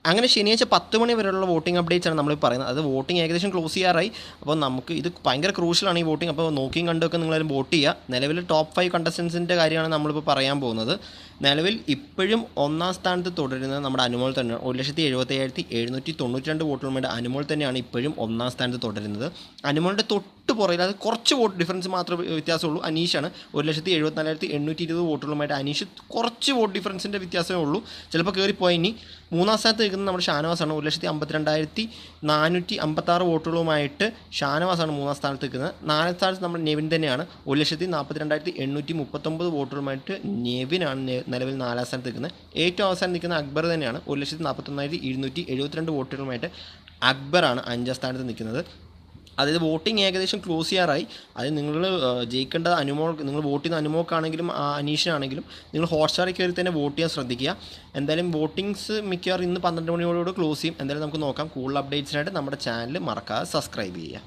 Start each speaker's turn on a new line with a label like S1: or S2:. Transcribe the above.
S1: അങ്ങനെ ശനിയാഴ്ച 10 മണി വരെയുള്ള വോട്ടിംഗ് അപ്ഡേറ്റ്സ് ആണ് നമ്മൾ പറയുന്നത്. അത് വോട്ടിംഗ് ഏകദേശം ക്ലോസ് ചെയ്യാറായി. അപ്പോൾ നമുക്ക് ഇത് ഭയങ്കര ക്രൂഷ്യലാണ് ഈ വോട്ടിംഗ്. അപ്പോൾ നോക്കിയും കണ്ടൊക്കെ നിങ്ങളെല്ലാവരും വോട്ട് ചെയ്യുക. നിലവിൽ ടോപ്പ് 5 കണ്ടസ്റ്റൻസിൻ്റെ കാര്യമാണ് നമ്മളിപ്പോൾ പറയാൻ പോകുന്നത്. നിലവിൽ ഇപ്പോഴും ഒന്നാം സ്ഥാനത്ത് തുടരുന്നത് നമ്മുടെ അനുമോൾ തന്നെയാണ്. 1,77,792 വോട്ടുകളുമായിട്ട് അനുമോൾ തന്നെയാണ് ഇപ്പോഴും ഒന്നാം സ്ഥാനത്ത് തുടരുന്നത്. അനുമോളിൻ്റെ തൊട്ട് പുറകിൽ അത് കുറച്ച് വോട്ട് ഡിഫറൻസ് മാത്രമേ വ്യത്യാസമുള്ളൂ. അനീഷാണ് 1,74,820 വോട്ടുകളുമായിട്ട് അനീഷ് കുറച്ച് വോട്ട് ഡിഫറൻസിൻ്റെ വ്യത്യാസമേ ഉള്ളൂ. ചിലപ്പോൾ കയറിപ്പോയി. ഇനി മൂന്നാം സ്ഥാനത്ത് നിൽക്കുന്നത് നമ്മുടെ ഷാനവാസാണ്. 1,52,456 വോട്ടുകളുമായിട്ട് ഷാനവാസാണ് മൂന്നാം സ്ഥാനത്ത് നിൽക്കുന്നത്. നാലാം സ്ഥാനത്ത് നമ്മുടെ നെവിൻ തന്നെയാണ്. 1,42,839 വോട്ടുകളുമായിട്ട് നെവിനാണ് നിലവിൽ നാലാം സ്ഥാനത്ത് നിൽക്കുന്നത്. ഏറ്റവും അവസാനം നിൽക്കുന്ന അക്ബർ തന്നെയാണ്. 1,41,272 വോട്ടുകളുമായിട്ട് അക്ബറാണ് അഞ്ചാം സ്ഥാനത്ത് നിൽക്കുന്നത്. അതായത് വോട്ടിംഗ് ഏകദേശം ക്ലോസ് ചെയ്യാറായി. അത് നിങ്ങൾ ജയിക്കേണ്ടത് നിങ്ങൾ വോട്ട് ചെയ്യുന്ന അനുമോക്കാണെങ്കിലും അനീഷിനാണെങ്കിലും നിങ്ങൾ ഹോട്ട്സ്റ്റാറിൽ കയറി തന്നെ വോട്ട് ചെയ്യാൻ ശ്രദ്ധിക്കുക. എന്തായാലും വോട്ടിങ്സ് മിക്കവാറും ഇന്ന് 12 മണിയോടുകൂടി ക്ലോസ് ചെയ്യും. എന്തായാലും നമുക്ക് നോക്കാം. കൂടുതൽ അപ്ഡേറ്റ്സിനായിട്ട് നമ്മുടെ ചാനൽ മറക്കാതെ സബ്സ്ക്രൈബ് ചെയ്യുക.